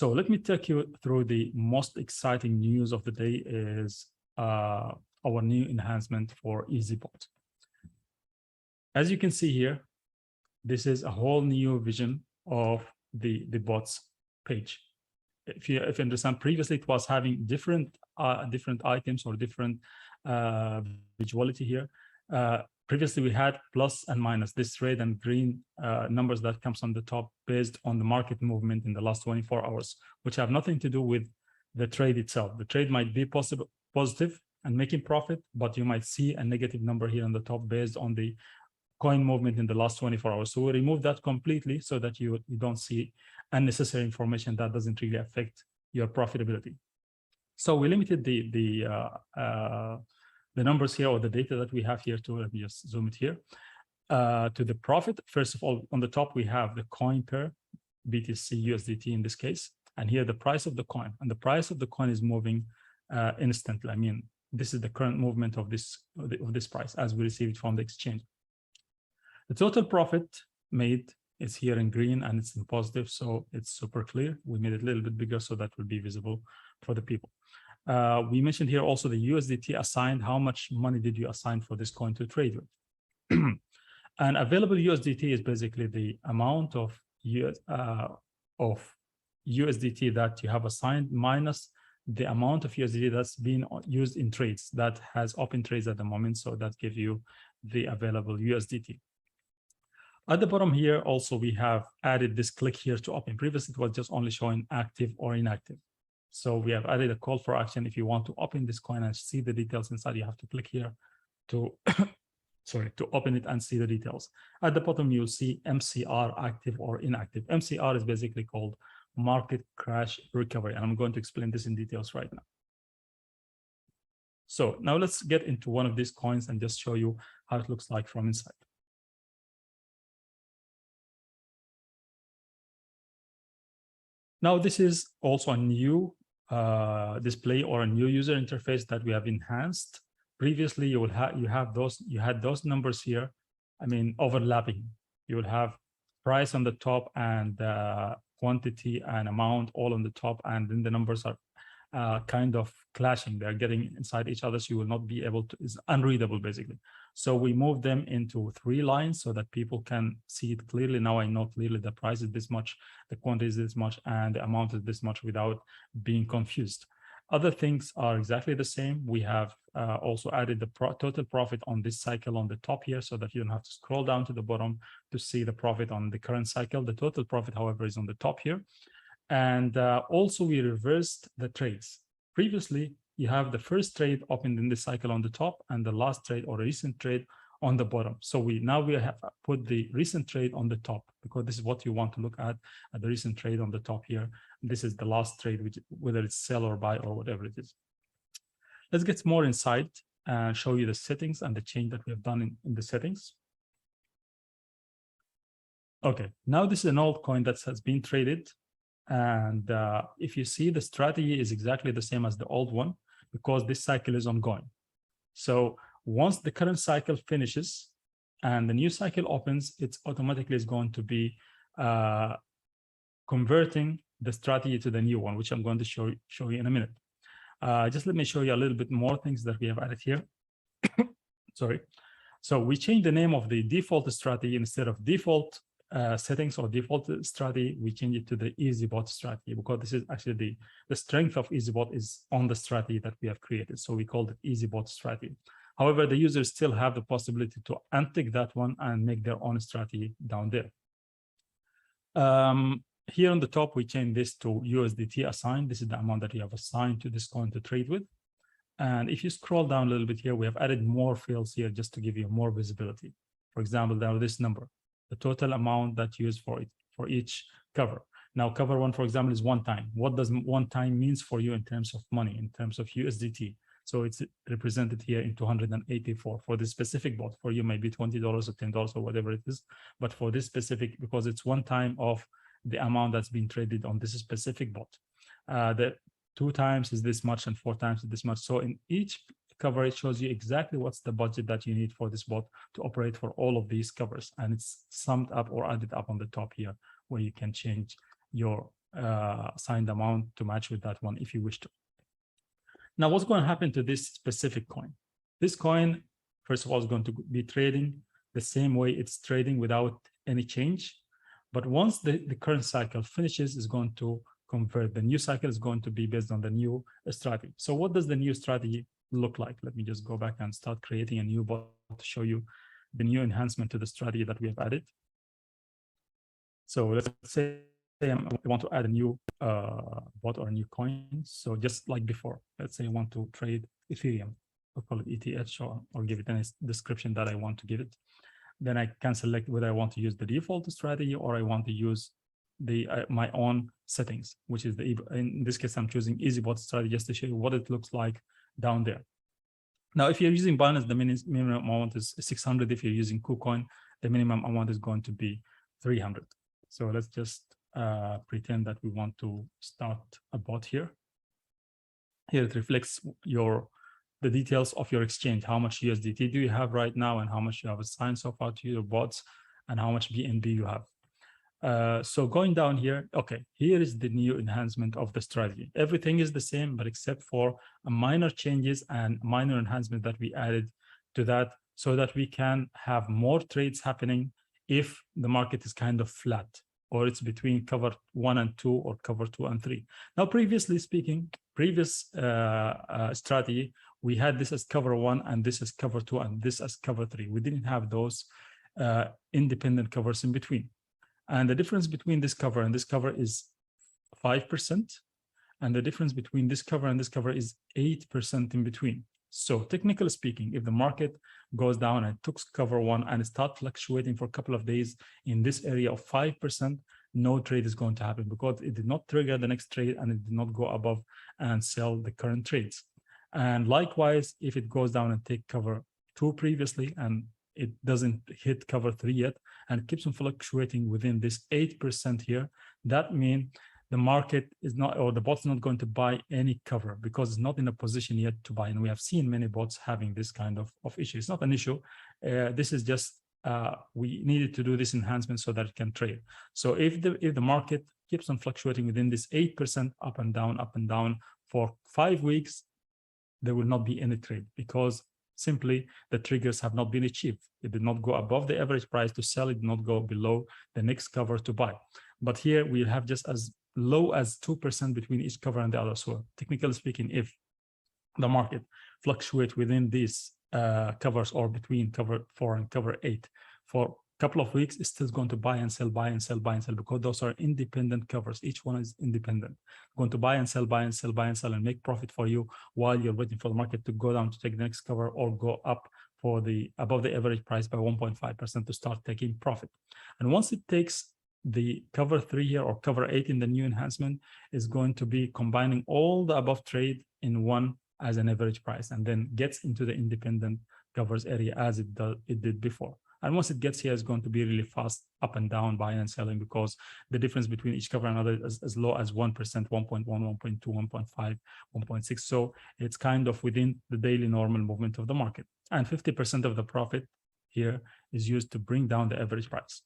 So let me take you through the most exciting news of the day is our new enhancement for EazyBot. As you can see here, this is a whole new vision of the bots page. If you understand, previously it was having different items or different visuality here. Previously we had plus and minus, this red and green numbers that comes on the top based on the market movement in the last 24 hours, which have nothing to do with the trade itself. The trade might be positive and making profit, but you might see a negative number here on the top based on the coin movement in the last 24 hours. So we remove that completely so that you don't see unnecessary information that doesn't really affect your profitability. So we limited the numbers here or the data that we have here to, let me just zoom it here, to the profit. First of all, on the top, we have the coin pair, BTC, USDT in this case, and here the price of the coin. And the price of the coin is moving instantly. I mean, this is the current movement of this price as we receive it from the exchange. The total profit made is here in green and it's in positive, so it's super clear. We made it a little bit bigger so that will be visible for the people. We mentioned here also the USDT assigned. How much money did you assign for this coin to trade with? And available USDT is basically the amount of USDT that you have assigned minus the amount of USDT that's being used in trades that has open trades at the moment. So that gives you the available USDT. At the bottom here, also, we have added this click here to open. Previously, it was just only showing active or inactive. So we have added a call for action. If you want to open this coin and see the details inside, you have to click here to, to open it and see the details. At the bottom, you'll see MCR, active or inactive. MCR is basically called market crash recovery. And I'm going to explain this in details right now. So now let's get into one of these coins and just show you how it looks like from inside. Now, this is also a new display or a new user interface that we have enhanced. Previously, you had those numbers here, I mean, overlapping. You will have price on the top and quantity and amount all on the top, and then the numbers are kind of clashing. They're getting inside each other, so you will not be able to, it's unreadable basically. So we moved them into 3 lines so that people can see it clearly. Now I know clearly the price is this much, the quantity is this much, and the amount is this much without being confused. Other things are exactly the same. We have also added the total profit on this cycle on the top here so that you don't have to scroll down to the bottom to see the profit on the current cycle. The total profit, however, is on the top here. And also we reversed the trades. Previously, you have the first trade opened in this cycle on the top and the last trade or recent trade on the bottom. So we have put the recent trade on the top because this is what you want to look at the recent trade on the top here. This is the last trade, which whether it's sell or buy or whatever it is. Let's get more inside and show you the settings and the change that we have done in the settings. Okay, now this is an old coin that has been traded. And if you see, the strategy is exactly the same as the old one because this cycle is ongoing. So once the current cycle finishes and the new cycle opens, it's automatically is going to be converting the strategy to the new one, which I'm going to show you in a minute. Just let me show you a little bit more things that we have added here. Sorry. So we changed the name of the default strategy. Instead of default settings or default strategy, we change it to the EazyBot strategy because this is actually the strength of EazyBot is on the strategy that we have created. So we called it EazyBot strategy. However, the users still have the possibility to untick that one and make their own strategy down there. Here on the top, we change this to USDT assigned. This is the amount that you have assigned to this coin to trade with. And if you scroll down a little bit here, we have added more fields here just to give you more visibility. For example, there this number, the total amount that you use for each cover. Now, cover one, for example, is 1 time. What does 1 time means for you in terms of money, in terms of USDT? So it's represented here in 284 for this specific bot. For you, maybe $20 or $10 or whatever it is. But for this specific, because it's 1 time of the amount that's been traded on this specific bot. The 2 times is this much and 4 times is this much. So in each cover, it shows you exactly what's the budget that you need for this bot to operate for all of these covers. And it's summed up or added up on the top here, where you can change your assigned amount to match with that one if you wish to. Now, what's going to happen to this specific coin? This coin, first of all, is going to be trading the same way it's trading without any change. But once the current cycle finishes, it's going to convert. The new cycle is going to be based on the new strategy. So what does the new strategy look like? Let me just go back and start creating a new bot to show you the new enhancement to the strategy that we have added. So let's say I want to add a new bot or a new coin. So just like before, let's say I want to trade Ethereum. I'll call it ETH or give it any description that I want to give it. Then I can select whether I want to use the default strategy or I want to use the my own settings, which is in this case, I'm choosing EazyBot strategy just to show you what it looks like down there. Now, if you're using Binance, the minimum amount is 600. If you're using KuCoin, the minimum amount is going to be 300. So let's just pretend that we want to start a bot here. Here it reflects the details of your exchange. How much USDT do you have right now, and how much you have assigned so far to your bots, and how much BNB you have. So going down here, okay, here is the new enhancement of the strategy. Everything is the same, but except for minor changes and minor enhancement that we added to that, so that we can have more trades happening if the market is kind of flat, or it's between cover 1 and 2 or cover 2 and 3. Now, previously speaking, previous strategy, we had this as cover 1 and this as cover 2 and this as cover 3. We didn't have those independent covers in between. And the difference between this cover and this cover is 5%. And the difference between this cover and this cover is 8% in between. So technically speaking, if the market goes down and took cover 1 and start fluctuating for a couple of days in this area of 5%, no trade is going to happen because it did not trigger the next trade and it did not go above and sell the current trades. And likewise, if it goes down and take cover 2 previously and it doesn't hit cover 3 yet and it keeps on fluctuating within this 8% here, that means the market is not, or the bot's not going to buy any cover because it's not in a position yet to buy. And we have seen many bots having this kind of issue. It's not an issue. This is just, we needed to do this enhancement so that it can trade. So if the market keeps on fluctuating within this 8% up and down for 5 weeks, there will not be any trade because simply the triggers have not been achieved. It did not go above the average price to sell. It did not go below the next cover to buy. But here we have just as low as 2% between each cover and the other. So technically speaking, if the market fluctuates within these covers or between cover 4 and cover 8 for a couple of weeks, it's still going to buy and sell, buy and sell, buy and sell, because those are independent covers. Each one is independent. Going to buy and sell, buy and sell, buy and sell, and make profit for you while you're waiting for the market to go down to take the next cover or go up for the above the average price by 1.5% to start taking profit. And once it takes the cover 3 here or cover 8 in the new enhancement, is going to be combining all the above trade in one as an average price, and then gets into the independent covers area as it did before. And once it gets here, it's going to be really fast up and down, buying and selling, because the difference between each cover and another is as low as 1%, 1.1, 1.2, 1.5, 1.6. So it's kind of within the daily normal movement of the market. And 50% of the profit here is used to bring down the average price.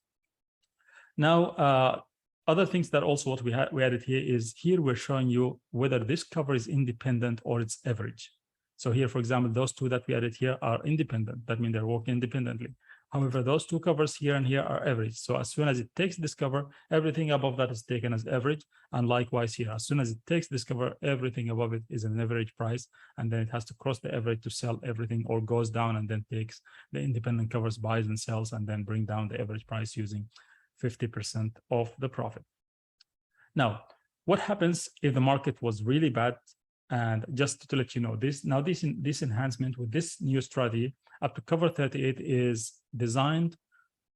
Now, other things that also what we added here is here we're showing you whether this cover is independent or it's average. So here, for example, those two that we added here are independent. That means they're working independently. However, those two covers here and here are average. So as soon as it takes this cover, everything above that is taken as average. And likewise here, as soon as it takes this cover, everything above it is an average price. And then it has to cross the average to sell everything, or goes down and then takes the independent covers, buys and sells, and then bring down the average price using 50% of the profit. Now, what happens if the market was really bad? And just to let you know this, now this enhancement with this new strategy up to cover 38 is designed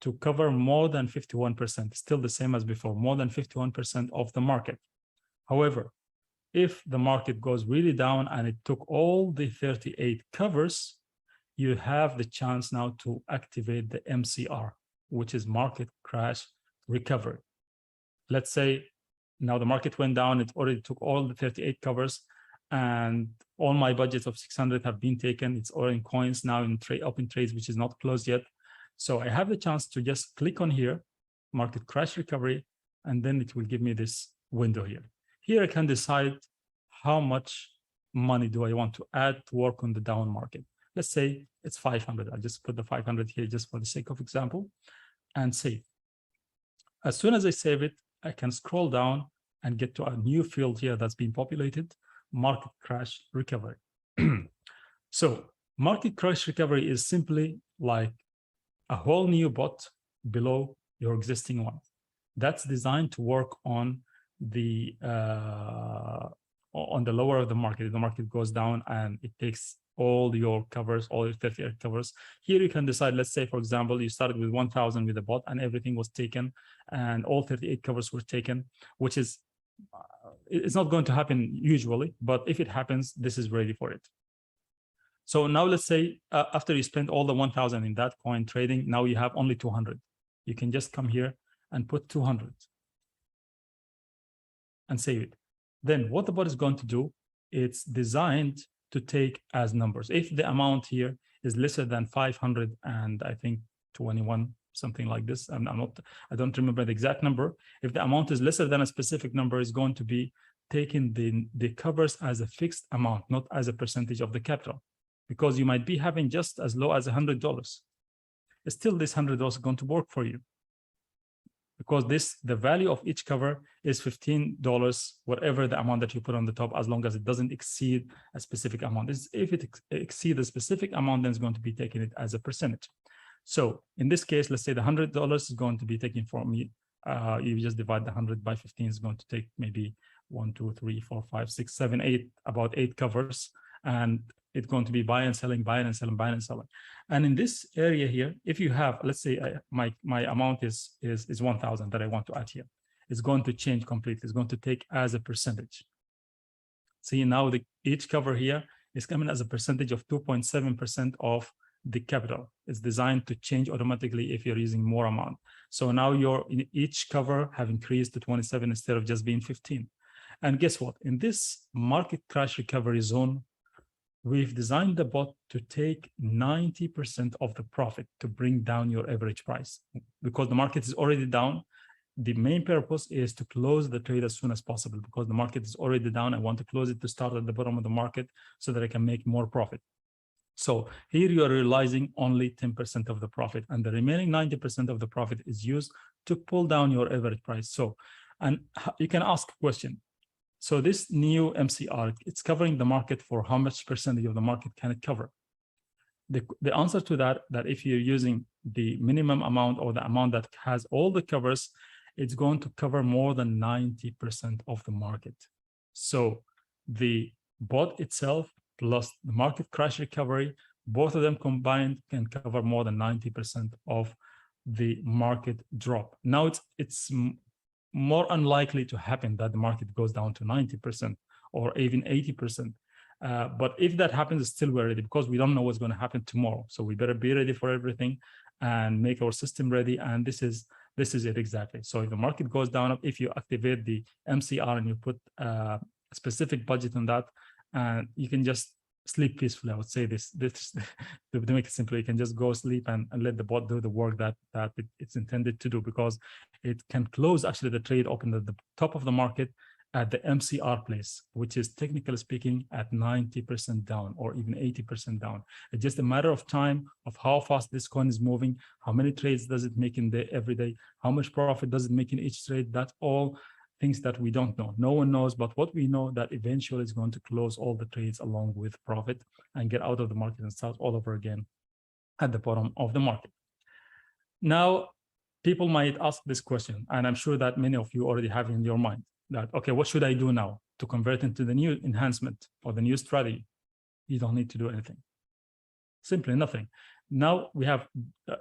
to cover more than 51%, still the same as before, more than 51% of the market. However, if the market goes really down and it took all the 38 covers, you have the chance now to activate the MCR, which is market crash recovery. Let's say now the market went down, it already took all the 38 covers, and all my budgets of 600 have been taken. It's all in coins now in open trades, which is not closed yet. So I have the chance to just click on here, market crash recovery, and then it will give me this window here. Here I can decide how much money do I want to add to work on the down market. Let's say it's 500. I'll just put the 500 here just for the sake of example and save. As soon as I save it, I can scroll down and get to a new field here that's been populated, market crash recovery. So market crash recovery is simply like a whole new bot below your existing one. That's designed to work on the lower of the market. If the market goes down and it takes all your covers, all your 38 covers. Here you can decide, let's say, for example, you started with 1,000 with the bot and everything was taken and all 38 covers were taken, which is, it's not going to happen usually, but if it happens, this is ready for it. So now let's say after you spend all the 1,000 in that coin trading, now you have only 200. You can just come here and put 200 and save it. Then what the bot is going to do, it's designed to take as numbers. If the amount here is lesser than 500 and I think 21, something like this, I don't remember the exact number. If the amount is lesser than a specific number, is going to be taking the covers as a fixed amount, not as a percentage of the capital, because you might be having just as low as $100. Still, this $100 is going to work for you, because the value of each cover is $15, whatever the amount that you put on the top, as long as it doesn't exceed a specific amount. If it exceeds a specific amount, then it's going to be taking it as a percentage. So in this case, let's say the $100 is going to be taken from me. You just divide the 100 by 15, is going to take maybe 1, 2, 3, 4, 5, 6, 7, 8, about 8 covers. And it's going to be buying and selling, buying and selling, buying and selling. And in this area here, if you have, let's say my amount is 1,000 that I want to add here, it's going to change completely. It's going to take as a percentage. See, now each cover here is coming as a percentage of 2.7% of the capital. It's designed to change automatically if you're using more amount. So now each cover have increased to 27 instead of just being 15. And guess what? In this market crash recovery zone, we've designed the bot to take 90% of the profit to bring down your average price. Because the market is already down, the main purpose is to close the trade as soon as possible, because the market is already down. I want to close it to start at the bottom of the market so that I can make more profit. So here you are realizing only 10% of the profit, and the remaining 90% of the profit is used to pull down your average price. So, and you can ask a question. So this new MCR, it's covering the market for how much percentage of the market can it cover? The answer to that if you're using the minimum amount or the amount that has all the covers, it's going to cover more than 90% of the market. So the bot itself plus the market crash recovery, both of them combined can cover more than 90% of the market drop. Now it's more unlikely to happen that the market goes down to 90% or even 80%. But if that happens, still we're ready, because we don't know what's going to happen tomorrow. So we better be ready for everything and make our system ready. And this is it exactly. So if the market goes down, if you activate the MCR and you put a specific budget on that, and you can just sleep peacefully. I would say this to make it simple, you can just go sleep and let the bot do the work that it's intended to do, because it can close actually the trade open at the top of the market at the MCR place, which is technically speaking at 90% down or even 80% down. It's just a matter of time of how fast this coin is moving, how many trades does it make in the every day, how much profit does it make in each trade. That's all things that we don't know. No one knows, but what we know that eventually is going to close all the trades along with profit and get out of the market and start all over again at the bottom of the market. Now, people might ask this question, and I'm sure that many of you already have in your mind that, okay, what should I do now to convert into the new enhancement or the new strategy? You don't need to do anything. Simply nothing. Now we have,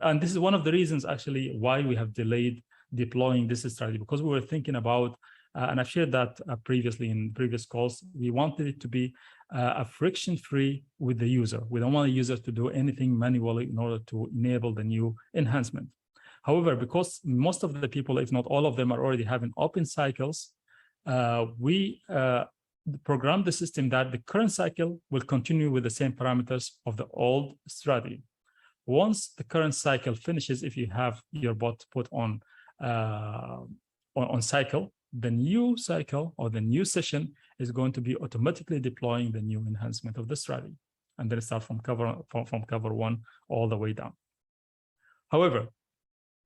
and this is one of the reasons actually why we have delayed deploying this strategy, because we were thinking about, and I've shared that previously in previous calls, we wanted it to be a friction-free with the user. We don't want the user to do anything manually in order to enable the new enhancement. However, because most of the people, if not all of them, are already having open cycles, we programmed the system that the current cycle will continue with the same parameters of the old strategy. Once the current cycle finishes, if you have your bot put on cycle, the new cycle or the new session is going to be automatically deploying the new enhancement of the strategy. And then start from cover one all the way down. However,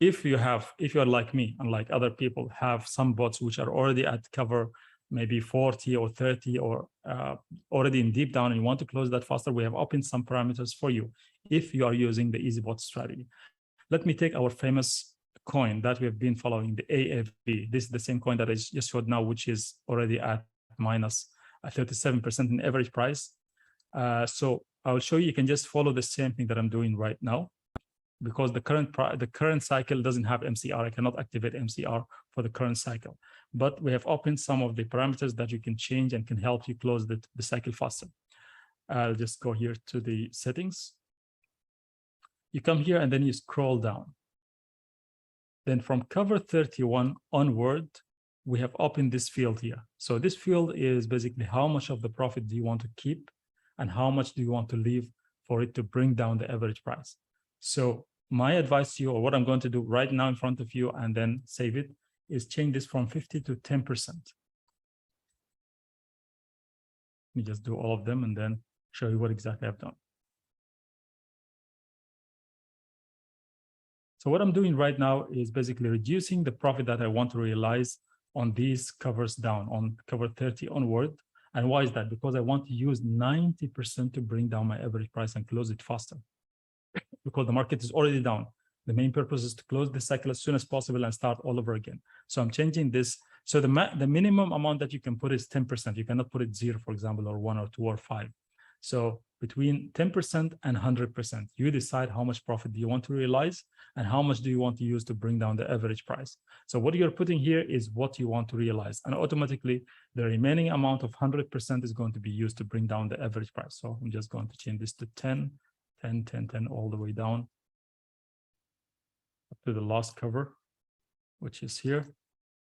if you're like me, unlike other people, have some bots which are already at cover maybe 40 or 30 or already in deep down and you want to close that faster, we have opened some parameters for you if you are using the EazyBot strategy. Let me take our famous coin that we have been following, the AAV. This is the same coin that I just showed now, which is already at minus 37% in average price. So I'll show you can just follow the same thing that I'm doing right now, because the current cycle doesn't have MCR. I cannot activate MCR for the current cycle, but we have opened some of the parameters that you can change and can help you close the cycle faster. I'll just go here to the settings. You come here and then you scroll down. Then from cover 31 onward, we have opened this field here. So this field is basically how much of the profit do you want to keep and how much do you want to leave for it to bring down the average price. So my advice to you, or what I'm going to do right now in front of you and then save it, is change this from 50 to 10%. Let me just do all of them and then show you what exactly I've done. So what I'm doing right now is basically reducing the profit that I want to realize on these covers down, on cover 30 onward. And why is that? Because I want to use 90% to bring down my average price and close it faster. Because the market is already down. The main purpose is to close the cycle as soon as possible and start all over again. So I'm changing this. So the minimum amount that you can put is 10%. You cannot put it 0, for example, or 1 or 2 or 5. So between 10% and 100%, you decide how much profit do you want to realize and how much do you want to use to bring down the average price. So what you're putting here is what you want to realize. And automatically, the remaining amount of 100% is going to be used to bring down the average price. So I'm just going to change this to 10, 10, 10, 10, all the way down up to the last cover, which is here.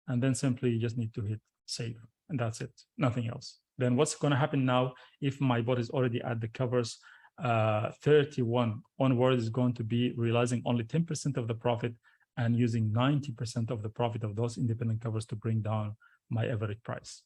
And then simply you just need to hit save. And that's it, nothing else. Then what's going to happen now, if my bot is already at the covers 31 onward, is going to be realizing only 10% of the profit and using 90% of the profit of those independent covers to bring down my average price.